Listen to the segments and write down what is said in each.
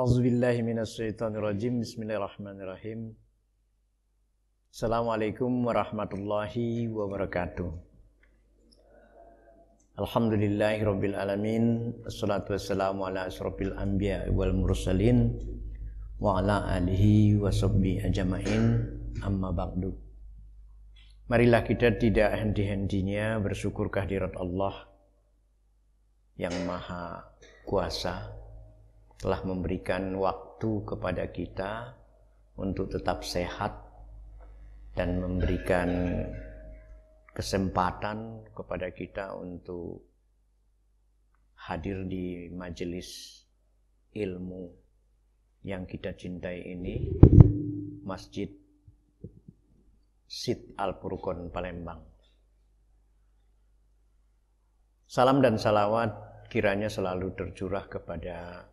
A'udzubillahi minasyaitonirrajim. Bismillahirrahmanirrahim. Assalamualaikum warahmatullahi wabarakatuh. Alhamdulillahirabbil alamin. Wassalatu wassalamu ala asyrofil anbiya wal mursalin wa ala alihi washabbihi ajmain. Amma ba'du. Marilah kita tidak henti-hentinya bersyukur kehadirat Allah yang Maha Kuasa telah memberikan waktu kepada kita untuk tetap sehat dan memberikan kesempatan kepada kita untuk hadir di majelis ilmu yang kita cintai ini, Masjid Syed Al-Furqon Palembang. Salam dan salawat kiranya selalu tercurah kepada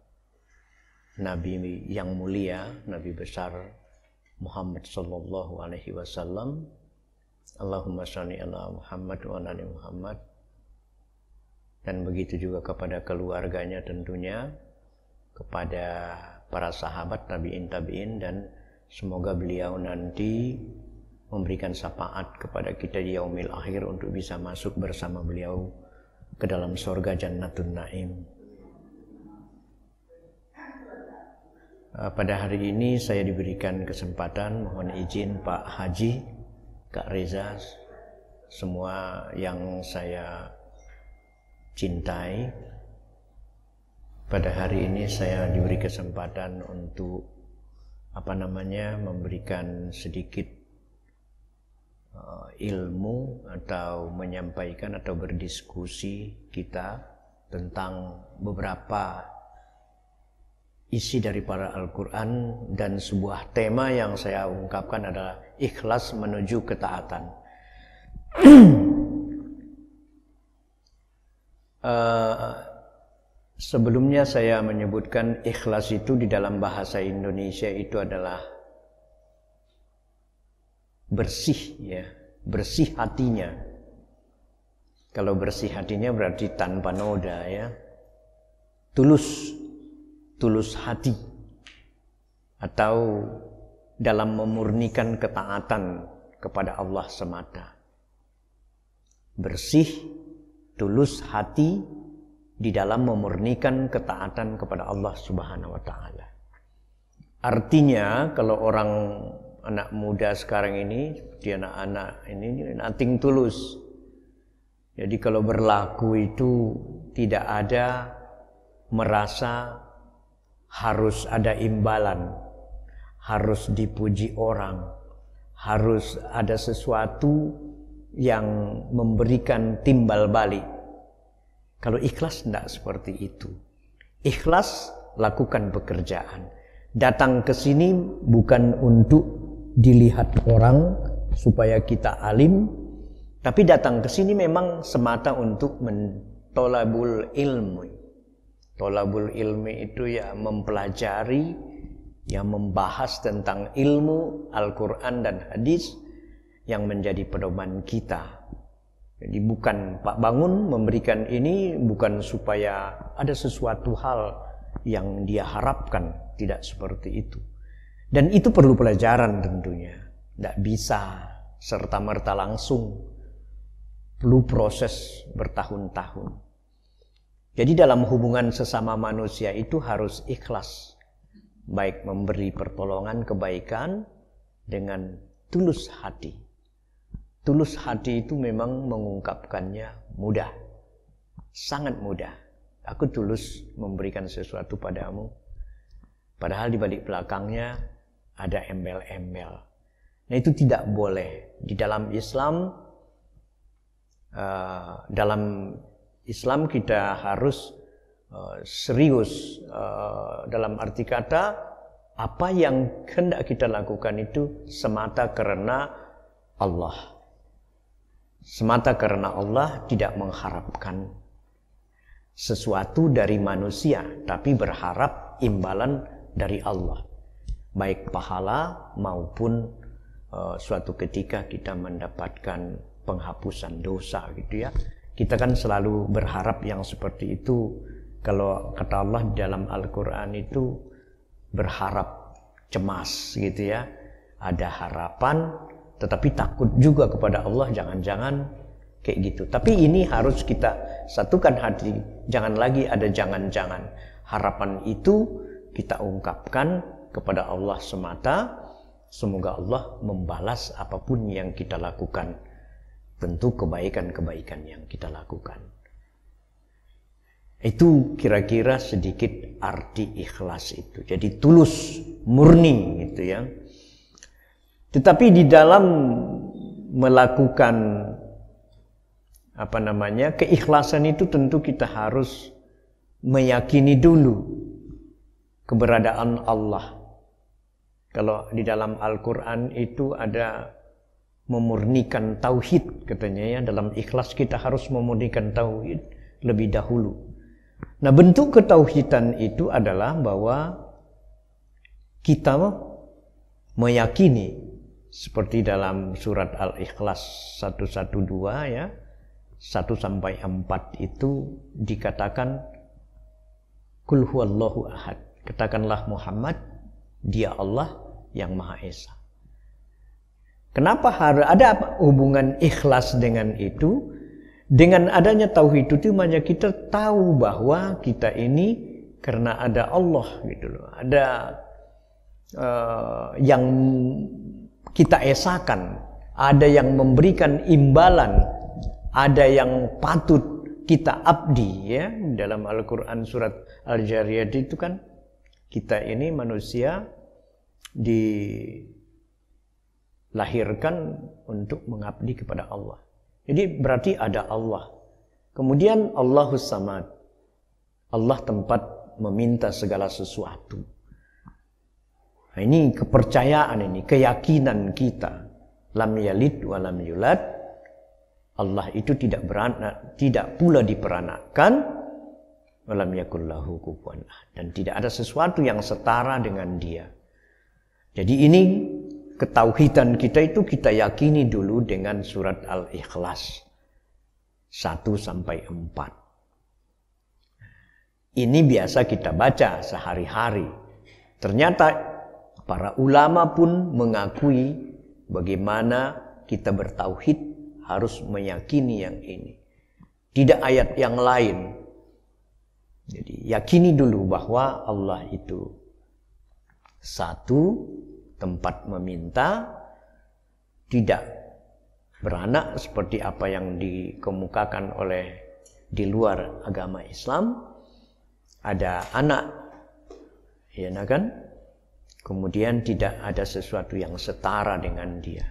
Nabi yang mulia, Nabi besar Muhammad sallallahu alaihi wasallam. Allahumma shalli ala Muhammad wa ala ali Muhammad. Dan begitu juga kepada keluarganya tentunya, kepada para sahabat tabi'in dan semoga beliau nanti memberikan syafaat kepada kita di yaumil akhir untuk bisa masuk bersama beliau ke dalam surga Jannatun Naim. Pada hari ini saya diberikan kesempatan, mohon izin Pak Haji, Kak Reza, semua yang saya cintai. Pada hari ini saya diberi kesempatan untuk memberikan sedikit ilmu atau menyampaikan atau berdiskusi kita tentang beberapa isi dari para Al-Quran, dan sebuah tema yang saya ungkapkan adalah ikhlas menuju ketaatan. Sebelumnya saya menyebutkan ikhlas itu di dalam bahasa Indonesia itu adalah bersih, ya, bersih hatinya. Kalau bersih hatinya berarti tanpa noda, ya, tulus hati, atau dalam memurnikan ketaatan kepada Allah semata. Bersih, tulus hati di dalam memurnikan ketaatan kepada Allah Subhanahu wa taala. Artinya kalau orang anak muda sekarang ini, seperti anak-anak ini nothing tulus. Jadi kalau berlaku itu tidak ada merasa harus ada imbalan, harus dipuji orang, harus ada sesuatu yang memberikan timbal balik. Kalau ikhlas tidak seperti itu. Ikhlas lakukan pekerjaan. Datang ke sini bukan untuk dilihat orang supaya kita alim, tapi datang ke sini memang semata untuk mentolabul ilmu. Tolabul ilmi itu ya mempelajari, yang membahas tentang ilmu Al-Quran dan hadis yang menjadi pedoman kita. Jadi bukan Pak Bangun memberikan ini bukan supaya ada sesuatu hal yang dia harapkan, tidak seperti itu. Dan itu perlu pelajaran tentunya, tidak bisa serta-merta langsung, perlu proses bertahun-tahun. Jadi dalam hubungan sesama manusia itu harus ikhlas, baik memberi pertolongan kebaikan dengan tulus hati. Tulus hati itu memang mengungkapkannya mudah, sangat mudah. Aku tulus memberikan sesuatu padamu, padahal di balik belakangnya ada embel-embel. Nah, itu tidak boleh. Di dalam Islam kita harus serius, dalam arti kata apa yang hendak kita lakukan itu semata karena Allah. Semata karena Allah, tidak mengharapkan sesuatu dari manusia, tapi berharap imbalan dari Allah. Baik pahala maupun suatu ketika kita mendapatkan penghapusan dosa gitu ya. Kita kan selalu berharap yang seperti itu. Kalau kata Allah dalam Al-Quran itu berharap cemas gitu ya. Ada harapan tetapi takut juga kepada Allah, jangan-jangan kayak gitu. Tapi ini harus kita satukan hati, jangan lagi ada jangan-jangan. Harapan itu kita ungkapkan kepada Allah semata. Semoga Allah membalas apapun yang kita lakukan. Tentu kebaikan-kebaikan yang kita lakukan. Itu kira-kira sedikit arti ikhlas itu. Jadi tulus, murni gitu ya. Tetapi di dalam melakukan keikhlasan itu tentu kita harus meyakini dulu keberadaan Allah. Kalau di dalam Al-Quran itu ada memurnikan tauhid katanya ya. Dalam ikhlas kita harus memurnikan tauhid lebih dahulu. Nah, bentuk ketauhidan itu adalah bahwa kita meyakini seperti dalam surat Al-Ikhlas 112 ya, 1-4 itu dikatakan Qul huwallahu ahad. Katakanlah Muhammad, dia Allah yang Maha Esa. Kenapa harus ada hubungan ikhlas dengan itu? Dengan adanya tauhid itu makanya kita tahu bahwa kita ini karena ada Allah gitu loh. Ada yang kita esakan, ada yang memberikan imbalan, ada yang patut kita abdi ya. Dalam Al-Qur'an surat Al-Jariyat itu kan kita ini manusia dilahirkan untuk mengabdi kepada Allah. Jadi berarti ada Allah. Kemudian Allahus Samad. Allah tempat meminta segala sesuatu. Nah, ini kepercayaan ini, keyakinan kita. Lam yalid wa lam yulad. Allah itu tidak beranak, tidak pula diperanakkan. Wa lam yakul lahu kufuwan ahad. Dan tidak ada sesuatu yang setara dengan Dia. Jadi ini ketauhidan kita itu kita yakini dulu dengan surat Al-Ikhlas 1-4. Ini biasa kita baca sehari-hari. Ternyata para ulama pun mengakui bagaimana kita bertauhid harus meyakini yang ini. Tidak ayat yang lain. Jadi yakini dulu bahwa Allah itu satu, tempat meminta, tidak beranak seperti apa yang dikemukakan oleh di luar agama Islam. Ada anak, ya kan? Kemudian tidak ada sesuatu yang setara dengan Dia.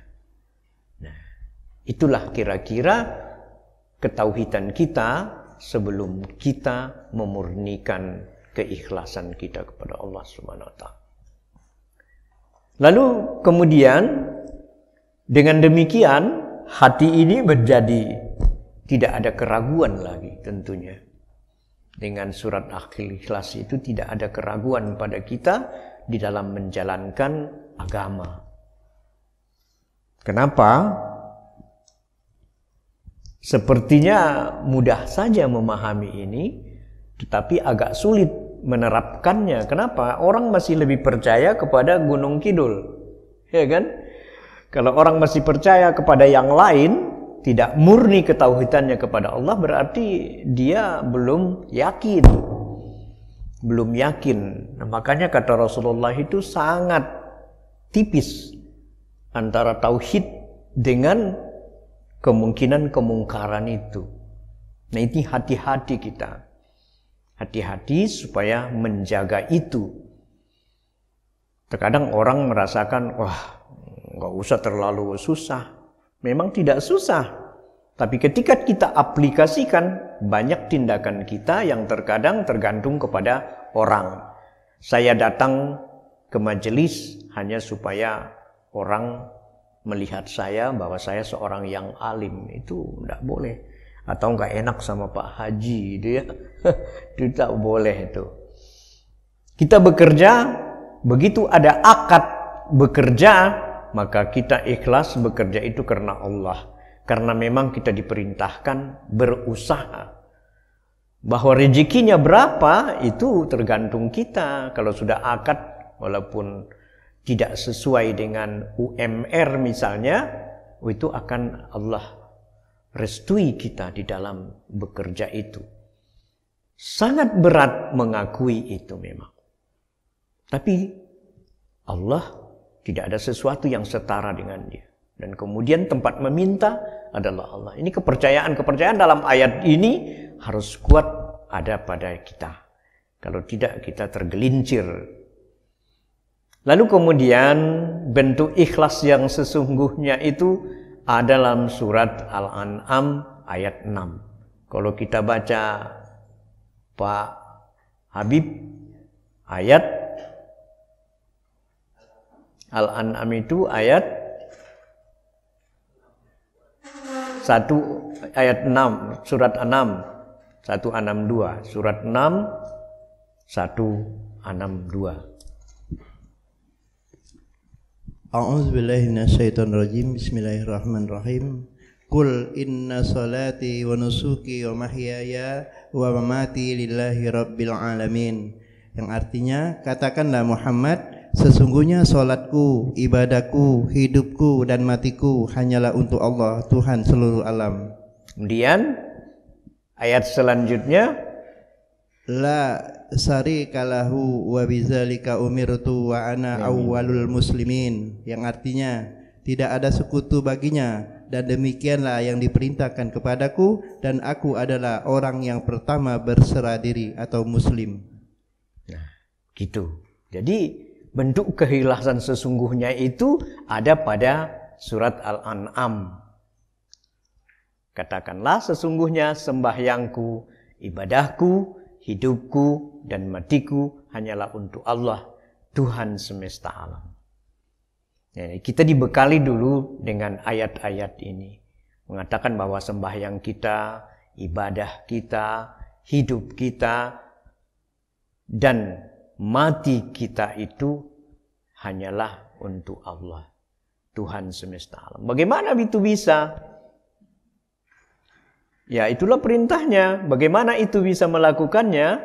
Nah, itulah kira-kira ketauhidan kita sebelum kita memurnikan keikhlasan kita kepada Allah Subhanahu wa taala. Lalu kemudian dengan demikian hati ini menjadi tidak ada keraguan lagi tentunya. Dengan surat Al-Ikhlas itu tidak ada keraguan pada kita di dalam menjalankan agama. Kenapa? Sepertinya mudah saja memahami ini, tetapi agak sulit menerapkannya. Kenapa? Orang masih lebih percaya kepada Gunung Kidul, ya kan? Kalau orang masih percaya kepada yang lain, tidak murni ketauhidannya kepada Allah, berarti dia belum yakin. Belum yakin. Nah, makanya kata Rasulullah itu sangat tipis antara tauhid dengan kemungkinan kemungkaran itu. Nah, ini hati-hati kita. Hati-hati supaya menjaga itu. Terkadang orang merasakan, wah, nggak usah terlalu susah. Memang tidak susah. Tapi ketika kita aplikasikan, banyak tindakan kita yang terkadang tergantung kepada orang. Saya datang ke majelis hanya supaya orang melihat saya bahwa saya seorang yang alim. Itu tidak boleh. Atau nggak enak sama Pak Haji gitu ya. Itu tak boleh itu. Kita bekerja, begitu ada akad bekerja, maka kita ikhlas bekerja itu karena Allah. Karena memang kita diperintahkan berusaha. Bahwa rezekinya berapa itu tergantung kita. Kalau sudah akad walaupun tidak sesuai dengan UMR misalnya, itu akan Allah restui kita di dalam bekerja itu. Sangat berat mengakui itu memang. Tapi Allah tidak ada sesuatu yang setara dengan Dia. Dan kemudian tempat meminta adalah Allah. Ini kepercayaan dalam ayat ini harus kuat ada pada kita. Kalau tidak kita tergelincir. Lalu kemudian bentuk ikhlas yang sesungguhnya itu ada dalam surat Al-An'am ayat 6. Kalau kita baca Pak Habib ayat Al-An'am itu ayat 1 ayat 6 surat 6 162 surat 6 162. A'udzubillahi minasyaitonirrajim. Bismillahirrahmanirrahim. Qul inna salati wa nusuki wa mahyaya wa mamati lillahi rabbil alamin. Yang artinya, katakanlah Muhammad, sesungguhnya salatku, ibadahku, hidupku dan matiku hanyalah untuk Allah, Tuhan seluruh alam. Kemudian ayat selanjutnya, la syarika lahu wa bidzalika umirtu wa ana awwalul muslimin, yang artinya tidak ada sekutu baginya dan demikianlah yang diperintahkan kepadaku dan aku adalah orang yang pertama berserah diri atau muslim. Nah, gitu. Jadi bentuk keikhlasan sesungguhnya itu ada pada surat Al-An'am. Katakanlah sesungguhnya sembahyangku, ibadahku, hidupku dan matiku hanyalah untuk Allah, Tuhan semesta alam. Jadi kita dibekali dulu dengan ayat-ayat ini. Mengatakan bahwa sembahyang kita, ibadah kita, hidup kita, dan mati kita itu hanyalah untuk Allah, Tuhan semesta alam. Bagaimana itu bisa? Ya, itulah perintahnya. Bagaimana itu bisa melakukannya?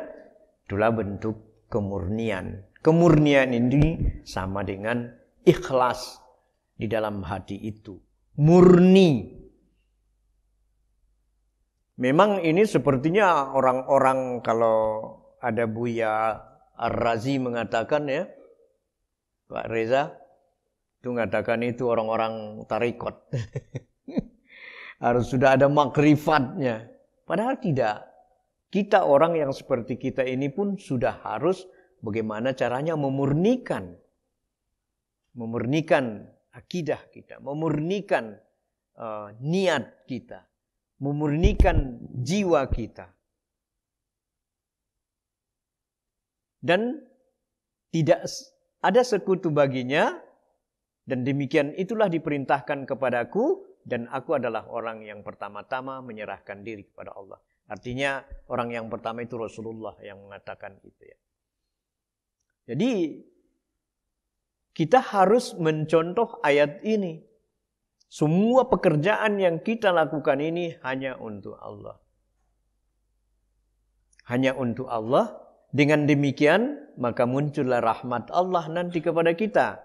Itulah bentuk kemurnian. Kemurnian ini sama dengan ikhlas di dalam hati itu. Murni. Memang ini sepertinya orang-orang, kalau ada Buya Ar-Razi mengatakan ya, Pak Reza, itu mengatakan itu orang-orang tarikot. Harus sudah ada makrifatnya. Padahal tidak. Kita orang yang seperti kita ini pun sudah harus bagaimana caranya memurnikan akidah kita, memurnikan niat kita, memurnikan jiwa kita. Dan tidak ada sekutu baginya, dan demikian itulah diperintahkan kepadaku, dan aku adalah orang yang pertama-tama menyerahkan diri kepada Allah. Artinya orang yang pertama itu Rasulullah yang mengatakan itu ya. Jadi kita harus mencontoh ayat ini. Semua pekerjaan yang kita lakukan ini hanya untuk Allah. Hanya untuk Allah. Dengan demikian maka muncullah rahmat Allah nanti kepada kita.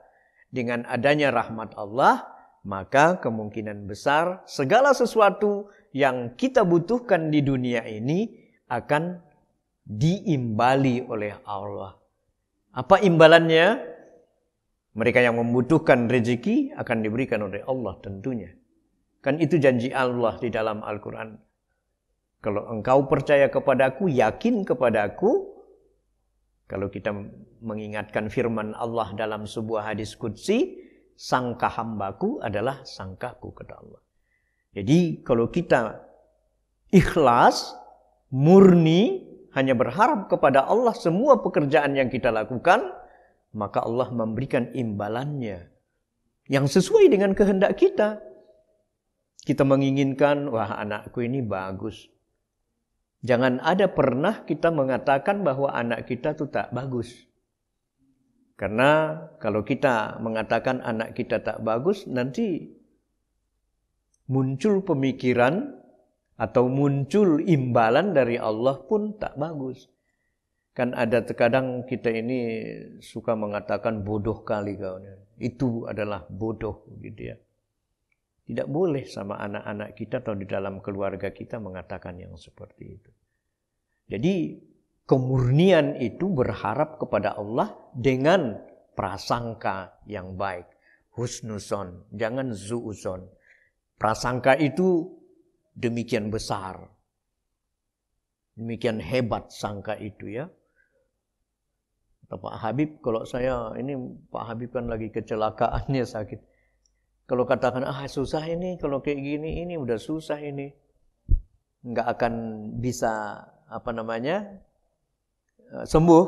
Dengan adanya rahmat Allah, maka kemungkinan besar segala sesuatu yang kita butuhkan di dunia ini akan diimbali oleh Allah. Apa imbalannya? Mereka yang membutuhkan rezeki akan diberikan oleh Allah tentunya. Kan itu janji Allah di dalam Al-Quran. Kalau engkau percaya kepadaku, yakin kepadaku. Kalau kita mengingatkan firman Allah dalam sebuah hadis qudsi, sangka hambaku adalah sangkaku, kata Allah. Jadi kalau kita ikhlas, murni, hanya berharap kepada Allah semua pekerjaan yang kita lakukan, maka Allah memberikan imbalannya yang sesuai dengan kehendak kita. Kita menginginkan, wah anakku ini bagus. Jangan ada pernah kita mengatakan bahwa anak kita itu tak bagus. Karena kalau kita mengatakan anak kita tak bagus, nanti muncul pemikiran atau muncul imbalan dari Allah pun tak bagus. Kan ada terkadang kita ini suka mengatakan bodoh kali kau. Itu adalah bodoh gitu ya. Tidak boleh sama anak-anak kita atau di dalam keluarga kita mengatakan yang seperti itu. Jadi kemurnian itu berharap kepada Allah dengan prasangka yang baik. Husnuzon, jangan zuuzon. Prasangka itu demikian besar. Demikian hebat sangka itu ya. Pak Habib, kalau saya ini Pak Habib kan lagi kecelakaannya sakit. Kalau katakan susah ini, kalau kayak gini ini udah susah ini, nggak akan bisa sembuh,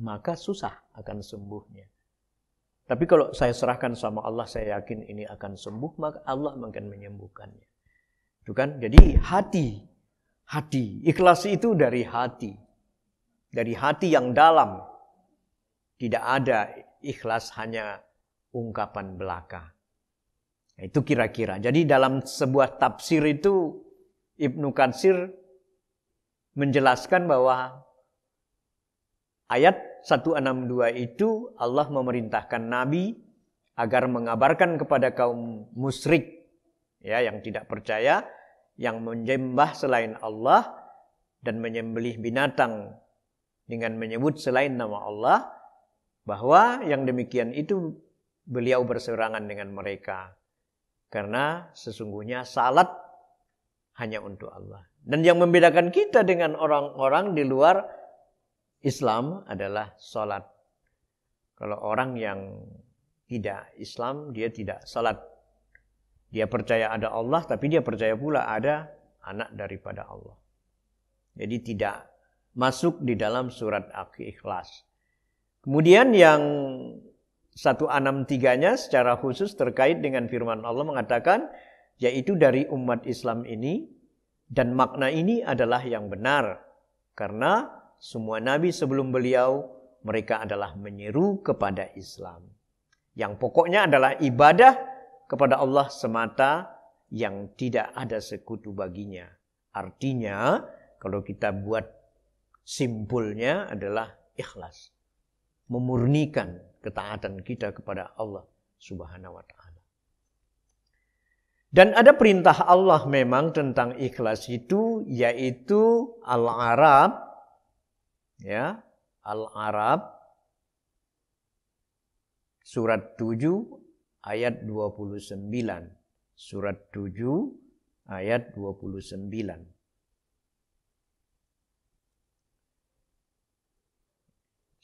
maka susah akan sembuhnya. Tapi kalau saya serahkan sama Allah, saya yakin ini akan sembuh, maka Allah akan menyembuhkannya. Itu kan? Jadi hati, ikhlas itu dari hati yang dalam. Tidak ada ikhlas hanya ungkapan belaka. Itu kira-kira. Jadi dalam sebuah tafsir itu Ibnu Katsir menjelaskan bahwa ayat 162 itu Allah memerintahkan Nabi agar mengabarkan kepada kaum musyrik ya, yang tidak percaya, yang menyembah selain Allah dan menyembelih binatang dengan menyebut selain nama Allah, bahwa yang demikian itu beliau berseberangan dengan mereka. Karena sesungguhnya salat hanya untuk Allah. Dan yang membedakan kita dengan orang-orang di luar Islam adalah salat. Kalau orang yang tidak Islam, dia tidak salat. Dia percaya ada Allah, tapi dia percaya pula ada anak daripada Allah. Jadi tidak masuk di dalam surat Al-Ikhlas. Kemudian yang 163-nya secara khusus terkait dengan firman Allah mengatakan, yaitu dari umat Islam ini, dan makna ini adalah yang benar. Karena semua nabi sebelum beliau, mereka adalah menyeru kepada Islam. Yang pokoknya adalah ibadah kepada Allah semata yang tidak ada sekutu baginya. Artinya, kalau kita buat simpulnya adalah ikhlas. Memurnikan ketaatan kita kepada Allah Subhanahu wa ta'ala. Dan ada perintah Allah memang tentang ikhlas itu, yaitu Al-A'raf, ya, Al-A'raf surat 7 ayat 29. Surat 7 ayat 29.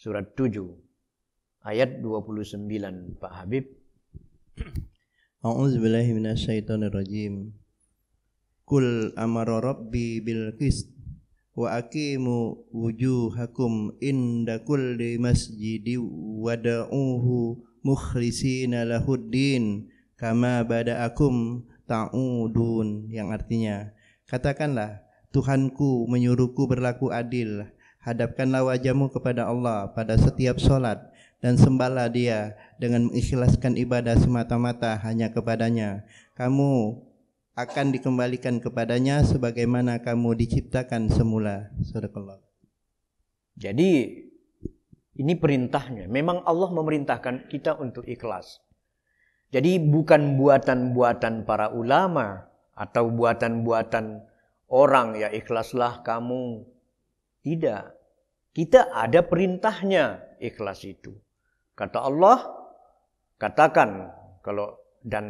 Surat 7 ayat 29, Pak Habib. A'udzubillahi minasyaitonirrajim. Qul amara rabbi bil qist wa aqimu wujuhakum inda kulli masjidi wada'uhu mukhlisina lahuddin kama bada'akum ta'udun, yang artinya, katakanlah, Tuhanku menyuruhku berlaku adil. Hadapkanlah wajahmu kepada Allah pada setiap solat dan sembahlah Dia dengan mengikhlaskan ibadah semata-mata hanya kepadanya. Kamu akan dikembalikan kepadanya sebagaimana kamu diciptakan semula. Sadaqallah. Jadi ini perintahnya. Memang Allah memerintahkan kita untuk ikhlas. Jadi bukan buatan-buatan para ulama atau buatan-buatan orang, ya ikhlaslah kamu. Tidak. Kita ada perintahnya ikhlas itu. Kata Allah, katakan,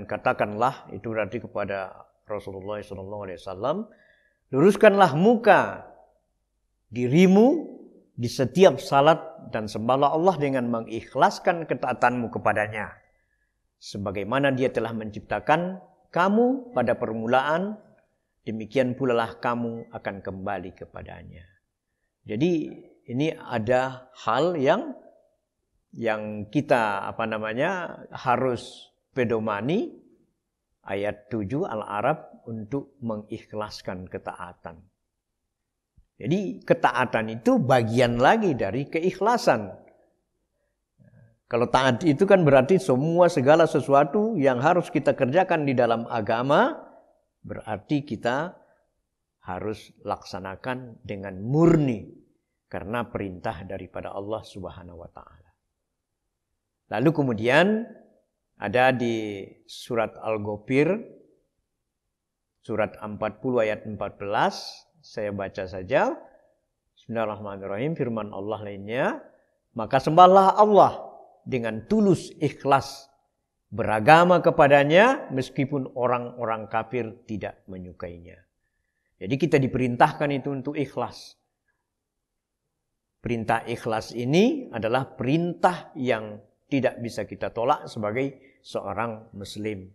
katakanlah itu berarti kepada Rasulullah SAW, luruskanlah muka dirimu di setiap salat dan sembahlah Allah dengan mengikhlaskan ketaatanmu kepadanya. Sebagaimana Dia telah menciptakan kamu pada permulaan, demikian pula lah kamu akan kembali kepadanya. Jadi ini ada hal yang kita harus pedomani ayat 7 Al-A'raf untuk mengikhlaskan ketaatan. Jadi ketaatan itu bagian lagi dari keikhlasan. Kalau taat itu kan berarti segala sesuatu yang harus kita kerjakan di dalam agama, berarti kita harus laksanakan dengan murni. karena perintah daripada Allah Subhanahu wa taala. Lalu kemudian ada di surat Al-Ghafir surat 40 ayat 14, saya baca saja. Bismillahirrahmanirrahim, firman Allah lainnya, maka sembahlah Allah dengan tulus ikhlas beragama kepadanya meskipun orang-orang kafir tidak menyukainya. Jadi kita diperintahkan itu untuk ikhlas. Perintah ikhlas ini adalah perintah yang tidak bisa kita tolak sebagai seorang muslim.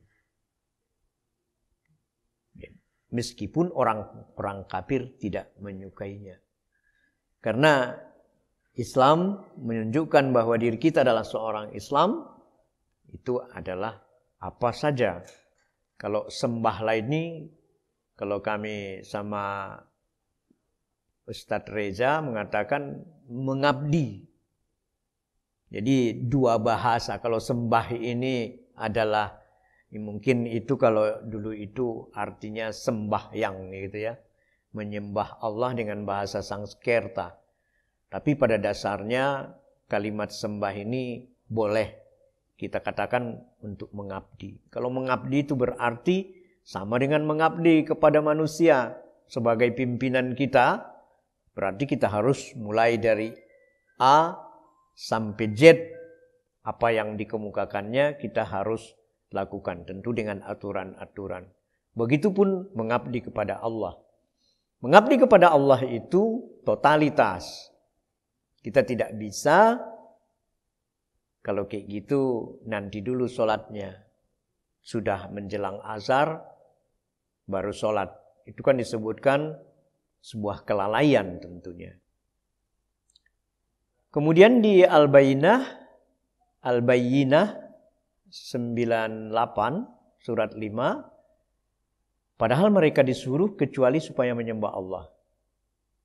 Meskipun orang kafir tidak menyukainya. Karena Islam menunjukkan bahwa diri kita adalah seorang Islam, itu adalah apa saja. Kalau sembah lain ini, kalau kami sama Ustadz Reza mengatakan mengabdi. Jadi dua bahasa. Kalau sembah ini adalah, mungkin itu kalau dulu itu artinya sembahyang gitu ya. Menyembah Allah dengan bahasa Sanskerta. Tapi pada dasarnya kalimat sembah ini boleh kita katakan untuk mengabdi. Kalau mengabdi itu berarti sama dengan mengabdi kepada manusia sebagai pimpinan kita. Berarti kita harus mulai dari A sampai Z. Apa yang dikemukakannya kita harus lakukan. Tentu dengan aturan-aturan. Begitupun mengabdi kepada Allah. Mengabdi kepada Allah itu totalitas. Kita tidak bisa kalau kayak gitu nanti dulu sholatnya. Sudah menjelang azhar baru sholat. Itu kan disebutkan sebuah kelalaian tentunya. Kemudian di Al-Bayyinah 98 surat 5. Padahal mereka disuruh kecuali supaya menyembah Allah.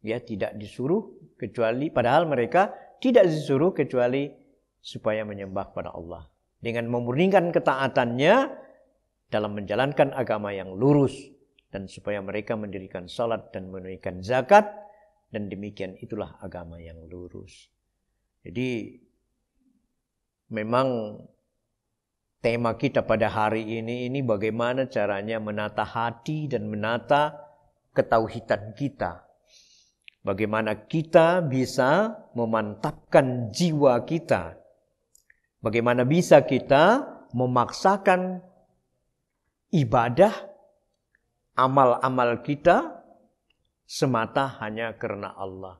Ya, tidak disuruh kecuali, padahal mereka tidak disuruh kecuali supaya menyembah kepada Allah. Dengan memurnikan ketaatannya dalam menjalankan agama yang lurus. Dan supaya mereka mendirikan salat dan menunaikan zakat. Dan demikian itulah agama yang lurus. Jadi memang tema kita pada hari ini bagaimana caranya menata hati dan menata ketauhidan kita. Bagaimana kita bisa memantapkan jiwa kita. Bagaimana bisa kita memaksakan ibadah, amal-amal kita semata hanya karena Allah.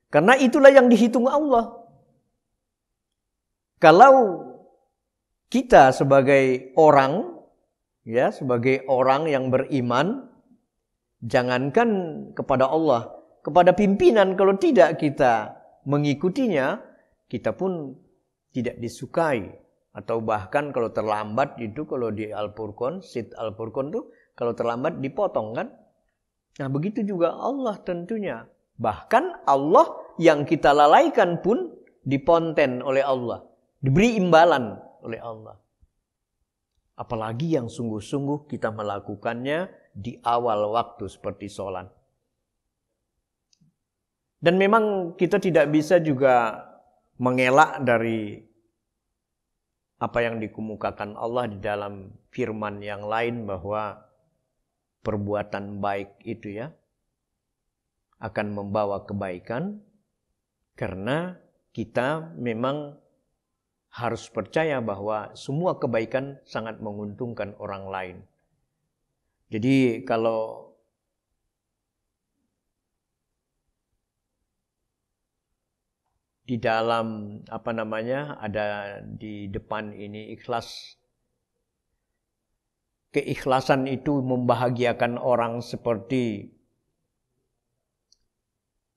Karena itulah yang dihitung Allah. Kalau kita sebagai orang, ya, sebagai orang yang beriman, jangankan kepada Allah, kepada pimpinan kalau tidak kita mengikutinya, kita pun tidak disukai. Atau bahkan kalau terlambat itu, kalau di Al-Furqan, Sid Al-Furqan itu kalau terlambat dipotong kan. Nah begitu juga Allah tentunya. Bahkan Allah yang kita lalaikan pun diponten oleh Allah. Diberi imbalan oleh Allah. Apalagi yang sungguh-sungguh kita melakukannya di awal waktu seperti sholat. Dan memang kita tidak bisa juga mengelak dari apa yang dikemukakan Allah di dalam firman yang lain bahwa perbuatan baik itu ya akan membawa kebaikan karena kita memang harus percaya bahwa semua kebaikan sangat menguntungkan orang lain. Jadi kalau di dalam ada di depan ini ikhlas. Keikhlasan itu membahagiakan orang seperti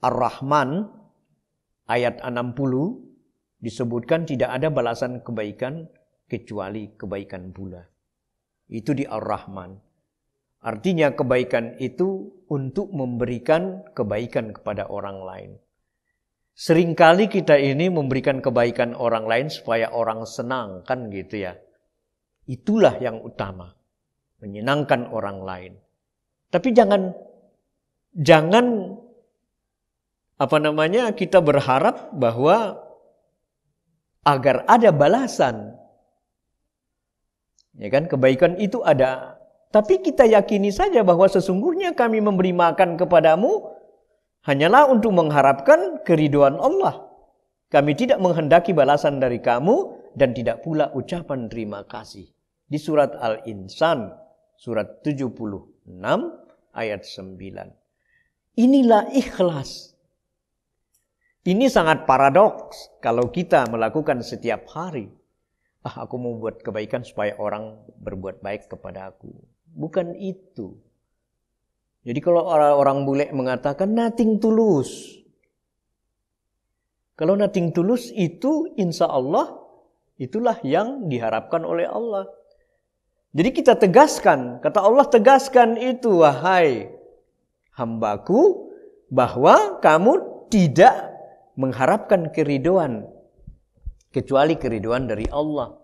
Ar-Rahman ayat 60 disebutkan tidak ada balasan kebaikan kecuali kebaikan pula. Itu di Ar-Rahman. Artinya kebaikan itu untuk memberikan kebaikan kepada orang lain. Seringkali kita ini memberikan kebaikan orang lain supaya orang senang kan gitu ya. Itulah yang utama. Menyenangkan orang lain. Tapi jangan kita berharap bahwa agar ada balasan. Ya kan, kebaikan itu ada. Tapi kita yakini saja bahwa sesungguhnya kami memberi makan kepadamu hanyalah untuk mengharapkan keridhaan Allah. Kami tidak menghendaki balasan dari kamu dan tidak pula ucapan terima kasih. Di surat Al-Insan, surat 76 ayat 9. Inilah ikhlas. Ini sangat paradoks kalau kita melakukan setiap hari. Aku mau buat kebaikan supaya orang berbuat baik kepada aku. Bukan itu. Jadi kalau orang bule mengatakan nothing tulus. Kalau nothing tulus itu insya Allah itulah yang diharapkan oleh Allah. Jadi kita tegaskan, kata Allah tegaskan itu, wahai hambaku, bahwa kamu tidak mengharapkan keridhaan kecuali keridhaan dari Allah.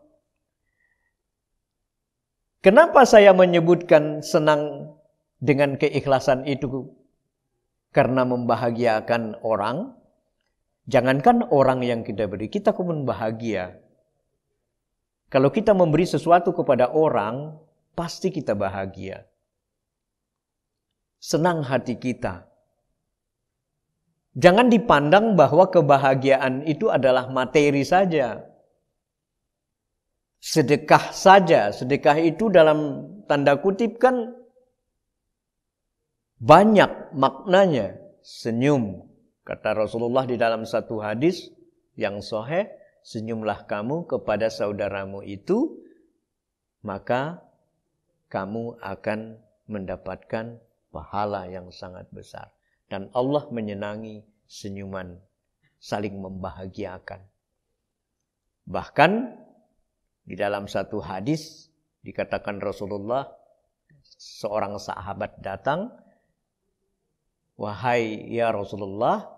Kenapa saya menyebutkan senang dengan keikhlasan itu? Karena membahagiakan orang. Jangankan orang yang kita beri, kita pun bahagia. Kalau kita memberi sesuatu kepada orang, pasti kita bahagia. Senang hati kita. Jangan dipandang bahwa kebahagiaan itu adalah materi saja. Sedekah saja. Sedekah itu dalam tanda kutip kan banyak maknanya. Senyum. Kata Rasulullah di dalam satu hadis yang sahih, senyumlah kamu kepada saudaramu itu, maka kamu akan mendapatkan pahala yang sangat besar. Dan Allah menyenangi senyuman, saling membahagiakan. Bahkan di dalam satu hadis dikatakan Rasulullah, seorang sahabat datang, wahai ya Rasulullah,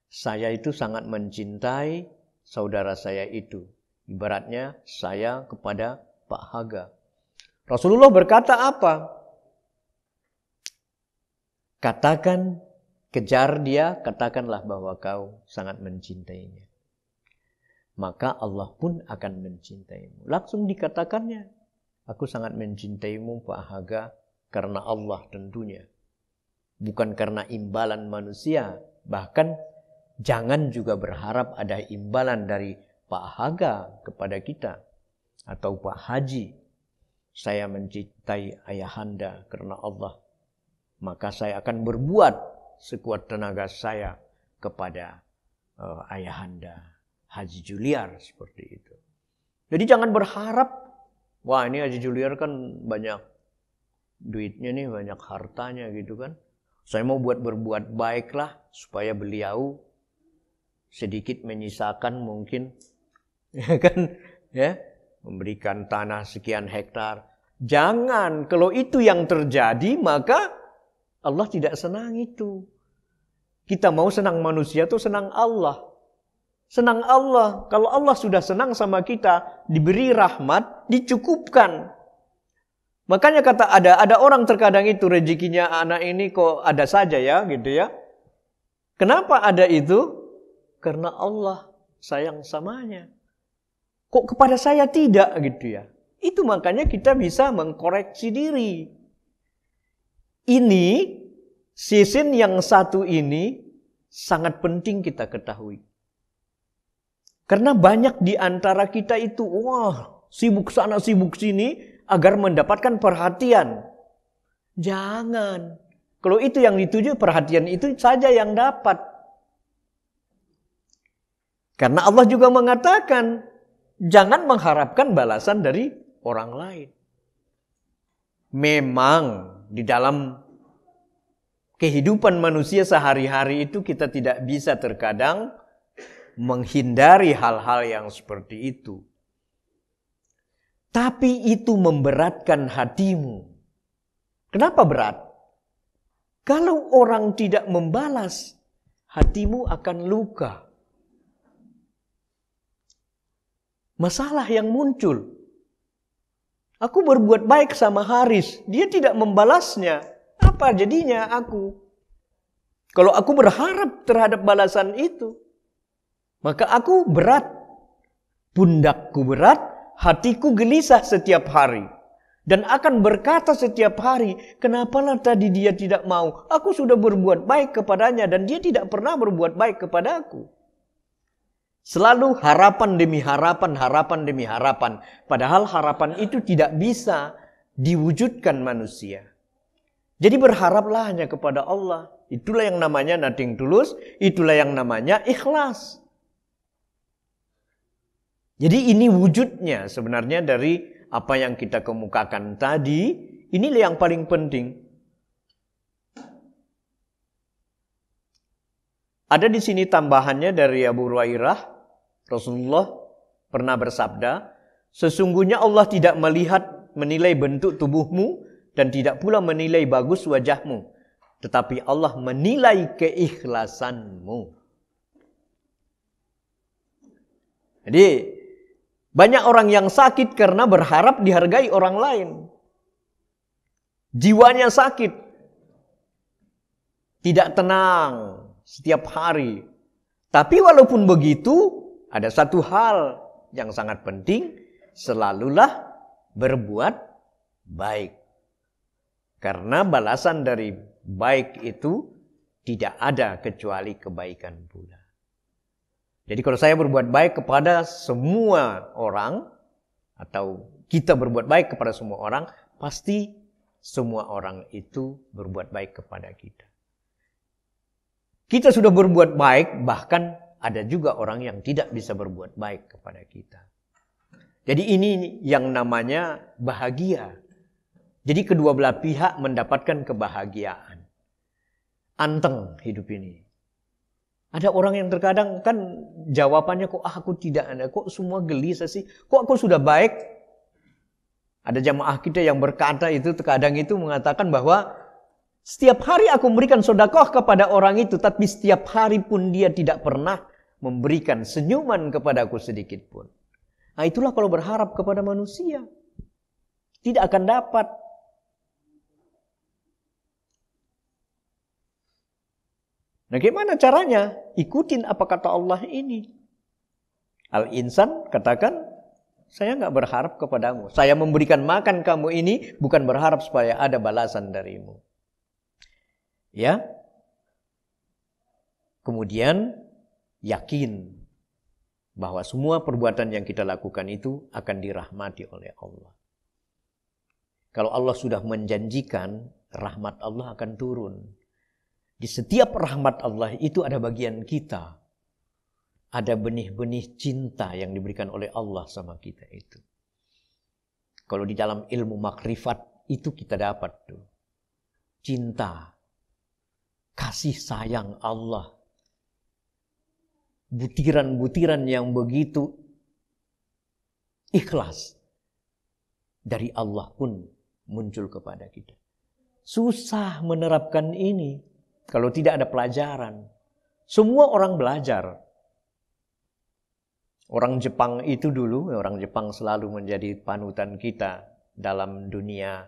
saya itu sangat mencintai saudara saya itu. Ibaratnya saya kepada Pak Haga. Rasulullah berkata apa? Katakan, kejar dia, katakanlah bahwa kau sangat mencintainya. Maka Allah pun akan mencintaimu. Langsung dikatakannya, aku sangat mencintaimu Pak Haga karena Allah tentunya. Bukan karena imbalan manusia. Bahkan jangan juga berharap ada imbalan dari Pak Haga kepada kita. Atau Pak Haji. Saya mencintai ayahanda karena Allah. Maka saya akan berbuat sekuat tenaga saya kepada ayahanda Haji Juliar, seperti itu. Jadi jangan berharap, wah ini Haji Juliar kan banyak duitnya nih, banyak hartanya gitu kan. Saya mau berbuat baiklah supaya beliau sedikit menyisakan mungkin, ya kan, ya, memberikan tanah sekian hektar. Jangan, kalau itu yang terjadi maka Allah tidak senang itu. Kita mau senang manusia tuh senang Allah. Senang Allah. Kalau Allah sudah senang sama kita, diberi rahmat, dicukupkan. Makanya kata ada orang terkadang itu rezekinya anak ini kok ada saja ya, gitu ya. Kenapa ada itu? Karena Allah sayang samanya. Kok kepada saya tidak, gitu ya. Itu makanya kita bisa mengkoreksi diri. Ini, sisin yang satu ini sangat penting kita ketahui. Karena banyak di antara kita itu, wah, sibuk sana sibuk sini agar mendapatkan perhatian. Jangan. Kalau itu yang dituju, perhatian itu saja yang dapat. Karena Allah juga mengatakan, jangan mengharapkan balasan dari orang lain. Memang di dalam kehidupan manusia sehari-hari itu kita tidak bisa terkadang menghindari hal-hal yang seperti itu. Tapi itu memberatkan hatimu. Kenapa berat? Kalau orang tidak membalas, hatimu akan luka. Masalah yang muncul. Aku berbuat baik sama Haris, dia tidak membalasnya. Apa jadinya aku? Kalau aku berharap terhadap balasan itu, maka aku berat. Pundakku berat, hatiku gelisah setiap hari. Dan akan berkata setiap hari, kenapalah tadi dia tidak mau? Aku sudah berbuat baik kepadanya dan dia tidak pernah berbuat baik kepadaku. Selalu harapan demi harapan, harapan demi harapan. Padahal harapan itu tidak bisa diwujudkan manusia. Jadi berharaplah hanya kepada Allah. Itulah yang namanya nothing tulus, itulah yang namanya ikhlas. Jadi ini wujudnya sebenarnya dari apa yang kita kemukakan tadi, inilah yang paling penting. Ada di sini tambahannya dari Abu Hurairah, Rasulullah pernah bersabda, sesungguhnya Allah tidak menilai bentuk tubuhmu dan tidak pula menilai bagus wajahmu, tetapi Allah menilai keikhlasanmu. Jadi banyak orang yang sakit karena berharap dihargai orang lain. Jiwanya sakit. Tidak tenang setiap hari. Tapi walaupun begitu, ada satu hal yang sangat penting. Selalulah berbuat baik. Karena balasan dari baik itu tidak ada kecuali kebaikan pula. Jadi kalau saya berbuat baik kepada semua orang, atau kita berbuat baik kepada semua orang, pasti semua orang itu berbuat baik kepada kita. Kita sudah berbuat baik, bahkan ada juga orang yang tidak bisa berbuat baik kepada kita. Jadi ini yang namanya bahagia. Jadi kedua belah pihak mendapatkan kebahagiaan. Anteng hidup ini. Ada orang yang terkadang kan jawabannya kok aku tidak ada, kok semua gelisah sih, kok aku sudah baik. Ada jamaah kita yang berkata itu terkadang itu mengatakan bahwa setiap hari aku memberikan sedekah kepada orang itu, tapi setiap hari pun dia tidak pernah memberikan senyuman kepadaku sedikit pun. Nah itulah kalau berharap kepada manusia, tidak akan dapat. Nah gimana caranya? Ikutin apa kata Allah ini. Al-insan katakan, saya nggak berharap kepadamu. Saya memberikan makan kamu ini bukan berharap supaya ada balasan darimu. Ya. Kemudian yakin bahwa semua perbuatan yang kita lakukan itu akan dirahmati oleh Allah. Kalau Allah sudah menjanjikan, rahmat Allah akan turun. Di setiap rahmat Allah itu ada bagian kita. Ada benih-benih cinta yang diberikan oleh Allah sama kita itu. Kalau di dalam ilmu makrifat itu kita dapat tuh. Cinta. Kasih sayang Allah. Butiran-butiran yang begitu ikhlas. Dari Allah pun muncul kepada kita. Susah menerapkan ini. Kalau tidak ada pelajaran. Semua orang belajar. Orang Jepang itu dulu, orang Jepang selalu menjadi panutan kita dalam dunia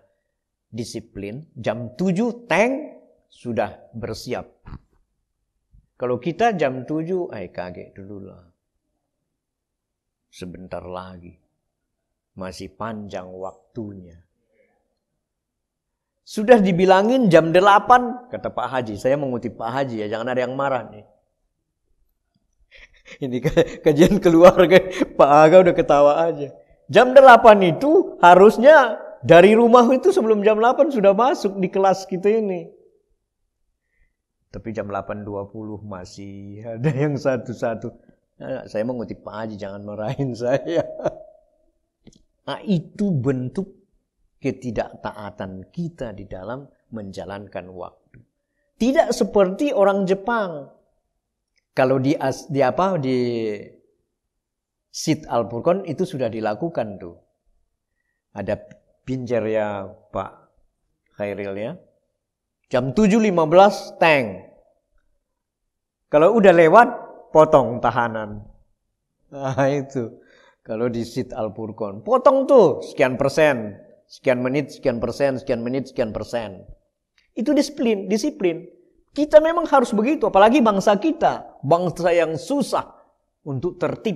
disiplin. Jam 7 tank sudah bersiap. Kalau kita jam 7, kaget dulu lah. Sebentar lagi. Masih panjang waktunya. Sudah dibilangin jam 8, kata Pak Haji. Saya mengutip Pak Haji ya, jangan ada yang marah nih. Ini kajian keluarga, Pak Aga udah ketawa aja. Jam 8 itu harusnya dari rumah itu sebelum jam 8 sudah masuk di kelas kita ini. Tapi jam 8.20 masih ada yang satu-satu. Nah, saya mengutip Pak Haji, jangan marahin saya. Nah, itu bentuk ketidaktaatan kita di dalam menjalankan waktu. Tidak seperti orang Jepang. Kalau di Sit Al-Furqan itu sudah dilakukan tuh. Ada pinjer ya Pak Khairil ya. Jam 7.15 tank. Kalau udah lewat potong tahanan. Nah itu. Kalau di Sit Al-Furqan potong tuh sekian persen. Sekian menit, sekian persen, sekian menit, sekian persen. Itu disiplin. Kita memang harus begitu, apalagi bangsa kita, bangsa yang susah untuk tertib.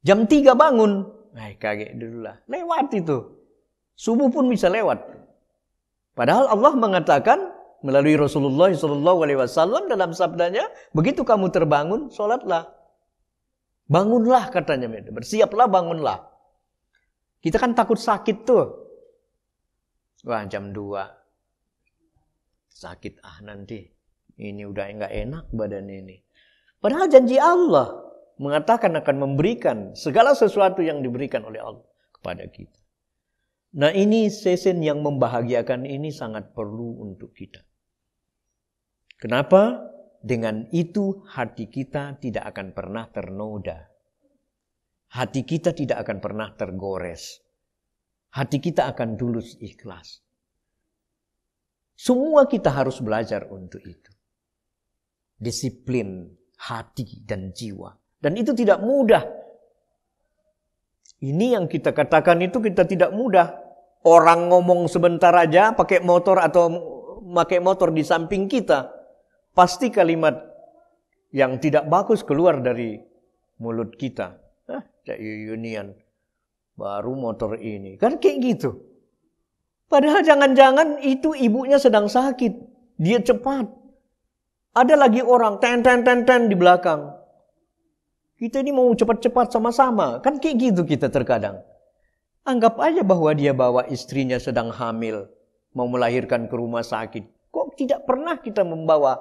Jam 3 bangun, kaget dulu lah, lewat itu. Subuh pun bisa lewat. Padahal Allah mengatakan melalui Rasulullah SAW dalam sabdanya, begitu kamu terbangun, sholatlah. Bangunlah katanya, bersiaplah, bangunlah. Kita kan takut sakit tuh. Wah, jam 2. Sakit nanti. Ini udah enggak enak badan ini. Padahal janji Allah mengatakan akan memberikan segala sesuatu yang diberikan oleh Allah kepada kita. Nah, ini season yang membahagiakan ini sangat perlu untuk kita. Kenapa? Dengan itu hati kita tidak akan pernah ternoda. Hati kita tidak akan pernah tergores. Hati kita akan tulus ikhlas. Semua kita harus belajar untuk itu. Disiplin hati dan jiwa. Dan itu tidak mudah. Ini yang kita katakan itu kita tidak mudah. Orang ngomong sebentar aja pakai motor atau pakai motor di samping kita. Pasti kalimat yang tidak bagus keluar dari mulut kita. Cak Yunian baru motor ini. Kan kayak gitu. Padahal jangan-jangan itu ibunya sedang sakit. Dia cepat. Ada lagi orang ten di belakang. Kita ini mau cepat-cepat sama-sama. Kan kayak gitu kita terkadang. Anggap aja bahwa dia bawa istrinya sedang hamil. Mau melahirkan ke rumah sakit. Kok tidak pernah kita membawa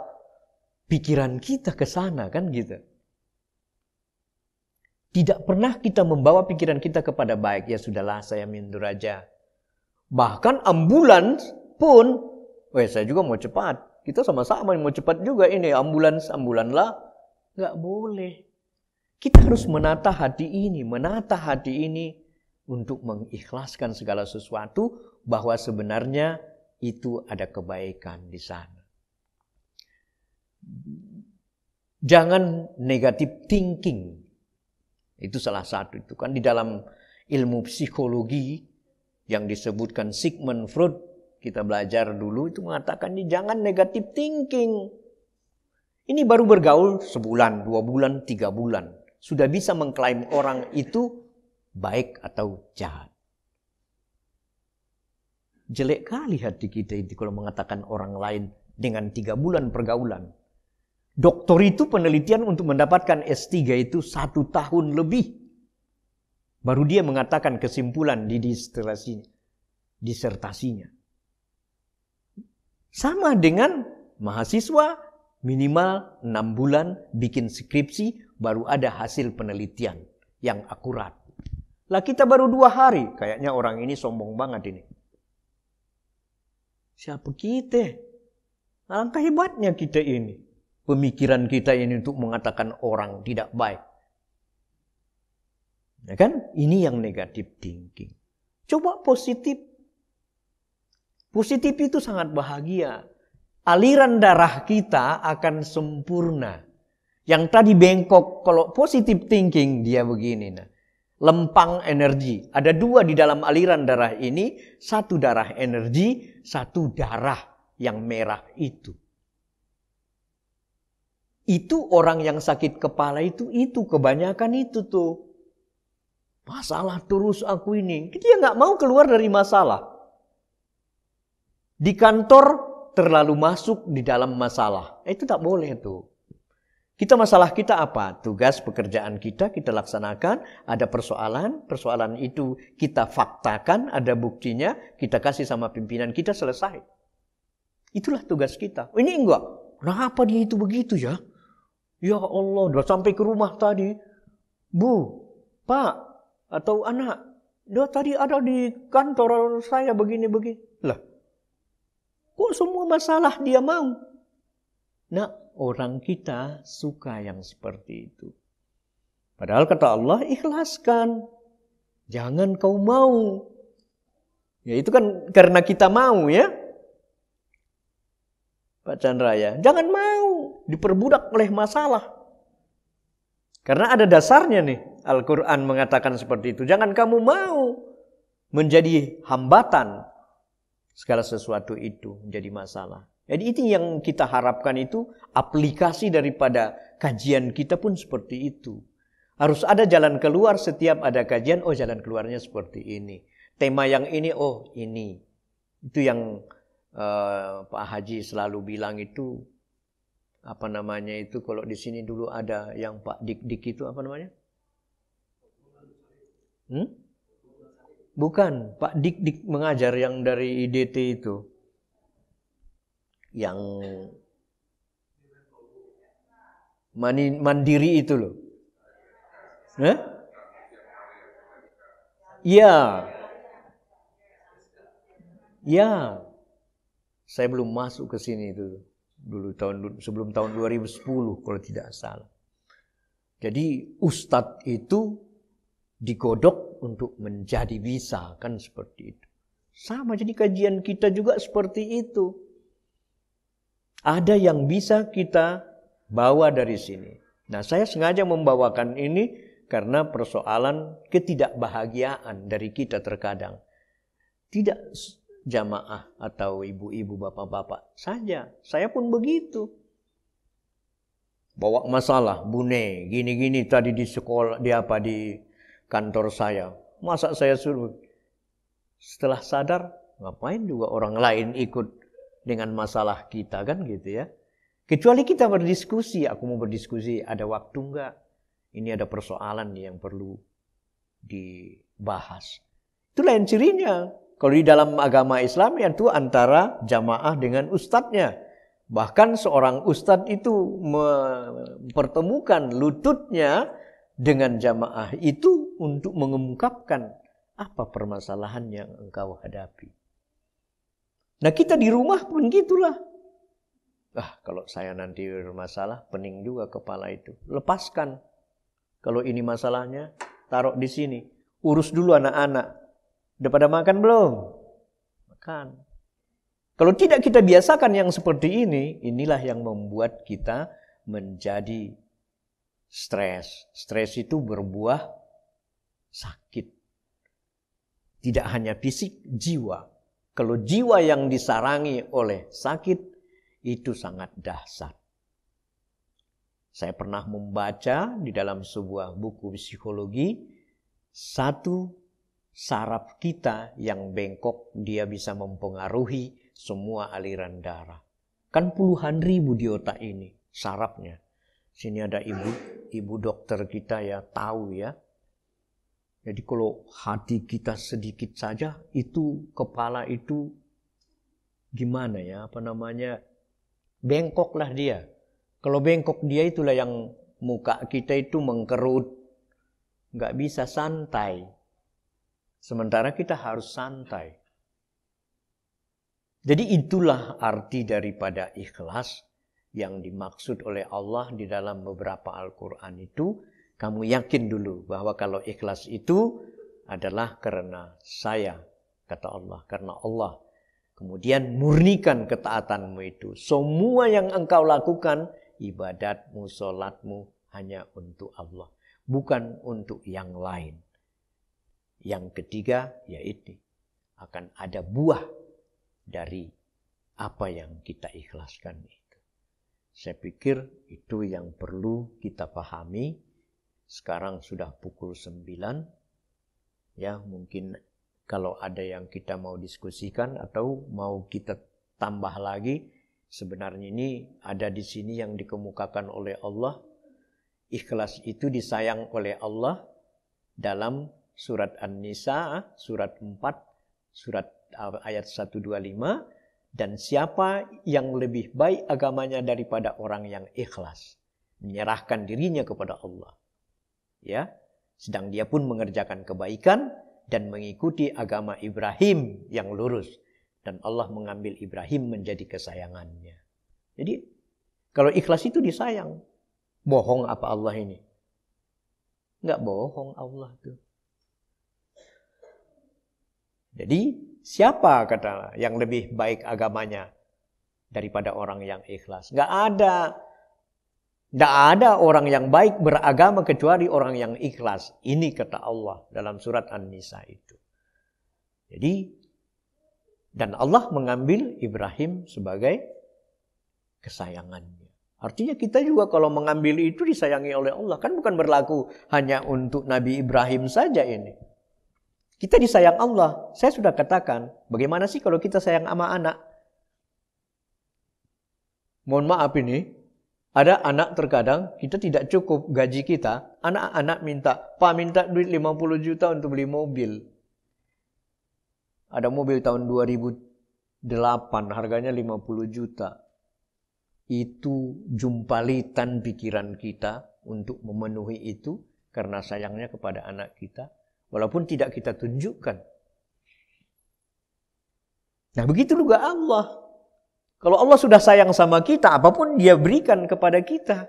pikiran kita ke sana, kan gitu. Tidak pernah kita membawa pikiran kita kepada baik. Ya sudahlah, saya mundur aja. Bahkan ambulans pun, saya juga mau cepat. Kita sama-sama mau cepat juga ini. Ambulanlah. Nggak boleh. Kita harus menata hati ini untuk mengikhlaskan segala sesuatu bahwa sebenarnya itu ada kebaikan di sana. Jangan negative thinking. Itu salah satu itu kan di dalam ilmu psikologi yang disebutkan Sigmund Freud, kita belajar dulu itu mengatakan jangan negative thinking. Ini baru bergaul sebulan, 2 bulan, 3 bulan. Sudah bisa mengklaim orang itu baik atau jahat. Jelek kali hati kita itu kalau mengatakan orang lain dengan 3 bulan pergaulan. Doktor itu penelitian untuk mendapatkan S3 itu 1 tahun lebih. Baru dia mengatakan kesimpulan di disertasinya. Sama dengan mahasiswa minimal 6 bulan bikin skripsi baru ada hasil penelitian yang akurat. Lah kita baru 2 hari. Kayaknya orang ini sombong banget ini. Siapa kita? Alangkah hebatnya kita ini. Pemikiran kita ini untuk mengatakan orang tidak baik. Ya kan? Ini yang negative thinking. Coba positif. Positif itu sangat bahagia. Aliran darah kita akan sempurna. Yang tadi bengkok, kalau positive thinking dia begini. Lempang energi. Ada 2 di dalam aliran darah ini. 1 darah energi, 1 darah yang merah itu. Itu orang yang sakit kepala itu kebanyakan itu tuh. Masalah terus aku ini. Dia nggak mau keluar dari masalah. Di kantor terlalu masuk di dalam masalah. Itu tak boleh tuh. Masalah kita apa? Tugas pekerjaan kita laksanakan. Ada persoalan itu kita faktakan, ada buktinya, kita kasih sama pimpinan kita, selesai. Itulah tugas kita. Ini enggak. Kenapa dia itu begitu ya? Ya Allah, udah sampai ke rumah tadi. Bu, Pak, atau anak, dia tadi ada di kantor saya begini-begini. Lah, kok semua masalah dia mau? Nah, orang kita suka yang seperti itu. Padahal kata Allah, ikhlaskan. Jangan kau mau. Ya itu kan karena kita mau ya. Pak Chandra ya. Jangan mau diperbudak oleh masalah. Karena ada dasarnya nih. Al-Quran mengatakan seperti itu. Jangan kamu mau menjadi hambatan. Segala sesuatu itu menjadi masalah. Jadi itu yang kita harapkan, itu aplikasi daripada kajian kita pun seperti itu. Harus ada jalan keluar setiap ada kajian, oh jalan keluarnya seperti ini. Tema yang ini, oh ini. Itu yang Pak Haji selalu bilang itu, apa namanya itu, kalau di sini dulu ada yang Pak Dik-Dik itu apa namanya? Bukan, Pak Dik-Dik mengajar yang dari IDT itu. Yang mandiri itu loh. Iya. Ya. Saya belum masuk ke sini itu. Dulu sebelum tahun 2010 kalau tidak salah. Jadi ustadz itu digodok untuk menjadi bisa, kan seperti itu. Sama, jadi kajian kita juga seperti itu. Ada yang bisa kita bawa dari sini. Nah, saya sengaja membawakan ini karena persoalan ketidakbahagiaan dari kita terkadang. Tidak jamaah atau ibu-ibu, bapak-bapak saja. Saya pun begitu. Bawa masalah, Bune, gini-gini tadi di sekolah, di kantor saya. Masa saya suruh? Setelah sadar, ngapain juga orang lain ikut dengan masalah kita, kan gitu ya. Kecuali kita berdiskusi, aku mau berdiskusi, ada waktu enggak? Ini ada persoalan yang perlu dibahas. Itu lain cirinya. Kalau di dalam agama Islam itu antara jamaah dengan ustadznya. Bahkan seorang ustadz itu mempertemukan lututnya dengan jamaah itu untuk mengungkapkan apa permasalahan yang engkau hadapi. Nah, kita di rumah pun gitulah. Kalau saya nanti bermasalah, pening juga kepala itu. Lepaskan. Kalau ini masalahnya, taruh di sini. Urus dulu anak-anak. Udah pada makan belum? Makan. Kalau tidak kita biasakan yang seperti ini, inilah yang membuat kita menjadi stres. Stres itu berbuah sakit. Tidak hanya fisik, jiwa. Kalau jiwa yang disarangi oleh sakit, itu sangat dahsyat. Saya pernah membaca di dalam sebuah buku psikologi, satu saraf kita yang bengkok, dia bisa mempengaruhi semua aliran darah. Kan puluhan ribu di otak ini, sarafnya. Sini ada ibu dokter kita ya, tahu ya. Jadi kalau hati kita sedikit saja, itu kepala itu gimana ya, bengkoklah dia. Kalau bengkok dia itulah yang muka kita itu mengkerut. Nggak bisa santai. Sementara kita harus santai. Jadi itulah arti daripada ikhlas yang dimaksud oleh Allah di dalam beberapa Al-Quran itu. Kamu yakin dulu bahwa kalau ikhlas itu adalah karena saya, kata Allah, karena Allah. Kemudian murnikan ketaatanmu itu. Semua yang engkau lakukan, ibadatmu, sholatmu, hanya untuk Allah. Bukan untuk yang lain. Yang ketiga, yaitu akan ada buah dari apa yang kita ikhlaskan itu. Saya pikir itu yang perlu kita pahami. Sekarang sudah pukul 9. Ya, mungkin kalau ada yang kita mau diskusikan atau mau kita tambah lagi, sebenarnya ini ada di sini yang dikemukakan oleh Allah. Ikhlas itu disayang oleh Allah dalam surat An-Nisa, surat 4, surat ayat 125. Dan siapa yang lebih baik agamanya daripada orang yang ikhlas, menyerahkan dirinya kepada Allah. Ya, sedang dia pun mengerjakan kebaikan dan mengikuti agama Ibrahim yang lurus, dan Allah mengambil Ibrahim menjadi kesayangannya. Jadi kalau ikhlas itu disayang. Bohong apa Allah ini? Enggak bohong Allah tuh. Jadi siapa kata yang lebih baik agamanya daripada orang yang ikhlas? Enggak ada. Tidak ada orang yang baik beragama kecuali orang yang ikhlas. Ini kata Allah dalam surat An-Nisa itu. Jadi, dan Allah mengambil Ibrahim sebagai kesayangannya. Artinya kita juga kalau mengambil itu disayangi oleh Allah. Kan bukan berlaku hanya untuk Nabi Ibrahim saja ini. Kita disayang Allah. Saya sudah katakan, bagaimana sih kalau kita sayang sama anak? Mohon maaf ini, ada anak terkadang kita tidak cukup gaji kita. Anak-anak minta, Pak minta duit 50 juta untuk beli mobil. Ada mobil tahun 2008 harganya 50 juta. Itu jumpalitan pikiran kita untuk memenuhi itu karena sayangnya kepada anak kita. Walaupun tidak kita tunjukkan. Nah begitu juga Allah. Kalau Allah sudah sayang sama kita, apapun dia berikan kepada kita.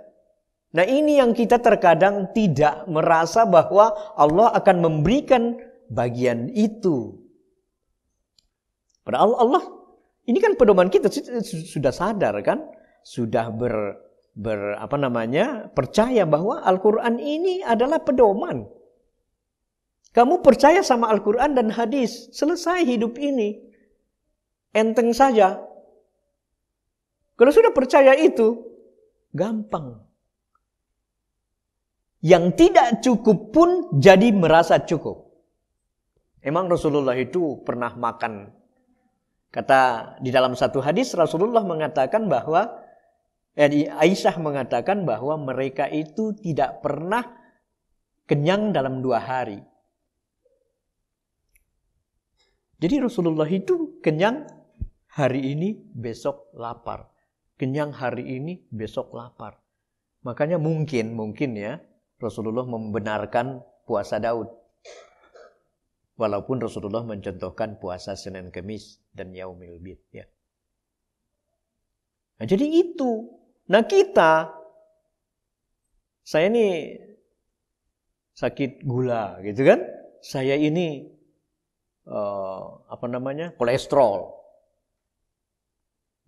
Nah ini yang kita terkadang tidak merasa bahwa Allah akan memberikan bagian itu. Padahal Allah, ini kan pedoman kita sudah sadar kan? Sudah percaya bahwa Al-Quran ini adalah pedoman. Kamu percaya sama Al-Quran dan hadis, selesai hidup ini. Enteng saja. Kalau sudah percaya itu, gampang. Yang tidak cukup pun jadi merasa cukup. Emang Rasulullah itu pernah makan. Kata di dalam satu hadis Rasulullah mengatakan bahwa Aisyah mengatakan bahwa mereka itu tidak pernah kenyang dalam 2 hari. Jadi Rasulullah itu kenyang hari ini, besok lapar. Kenyang hari ini, besok lapar. Makanya mungkin ya Rasulullah membenarkan puasa Daud. Walaupun Rasulullah mencontohkan puasa Senin Kemis dan Yaumil Bid. Ya. Nah jadi itu. Nah saya ini sakit gula gitu kan. Saya ini kolesterol.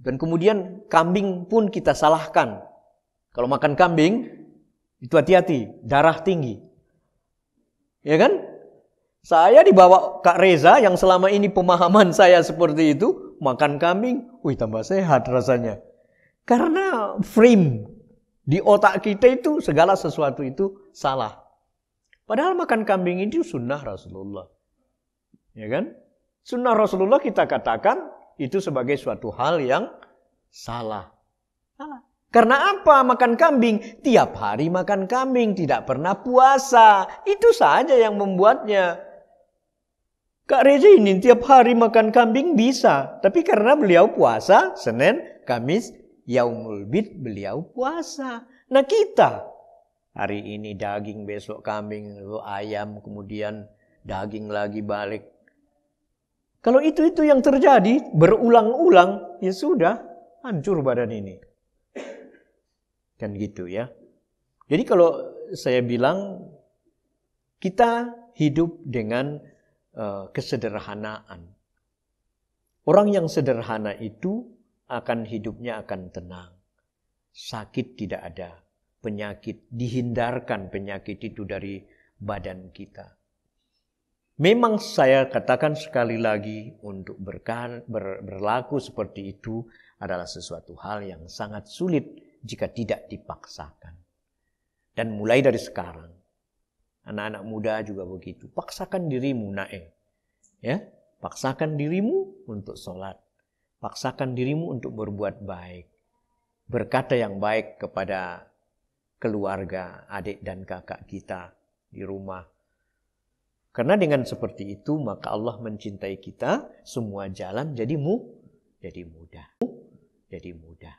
Dan kemudian kambing pun kita salahkan. Kalau makan kambing, itu hati-hati, darah tinggi. Ya kan? Saya dibawa Kak Reza yang selama ini pemahaman saya seperti itu, makan kambing, tambah sehat rasanya. Karena frame di otak kita itu segala sesuatu itu salah. Padahal makan kambing itu sunnah Rasulullah. Ya kan? Sunnah Rasulullah kita katakan itu sebagai suatu hal yang salah. Salah. Karena apa makan kambing? Tiap hari makan kambing, tidak pernah puasa. Itu saja yang membuatnya. Kak Reza ini tiap hari makan kambing bisa. Tapi karena beliau puasa, Senin, Kamis, Yaumul Bid beliau puasa. Nah kita hari ini daging, besok kambing, lalu ayam, kemudian daging lagi balik. Kalau itu yang terjadi berulang-ulang, ya sudah hancur badan ini. Kan gitu ya. Jadi kalau saya bilang kita hidup dengan kesederhanaan. Orang yang sederhana itu hidupnya akan tenang. Sakit tidak ada. Penyakit, dihindarkan penyakit itu dari badan kita. Memang saya katakan sekali lagi, untuk berlaku seperti itu adalah sesuatu hal yang sangat sulit jika tidak dipaksakan. Dan mulai dari sekarang, anak-anak muda juga begitu. Paksakan dirimu, ya, paksakan dirimu untuk sholat. Paksakan dirimu untuk berbuat baik. Berkata yang baik kepada keluarga, adik dan kakak kita di rumah. Karena dengan seperti itu maka Allah mencintai kita, semua jalan jadi mudah. Jadi mudah.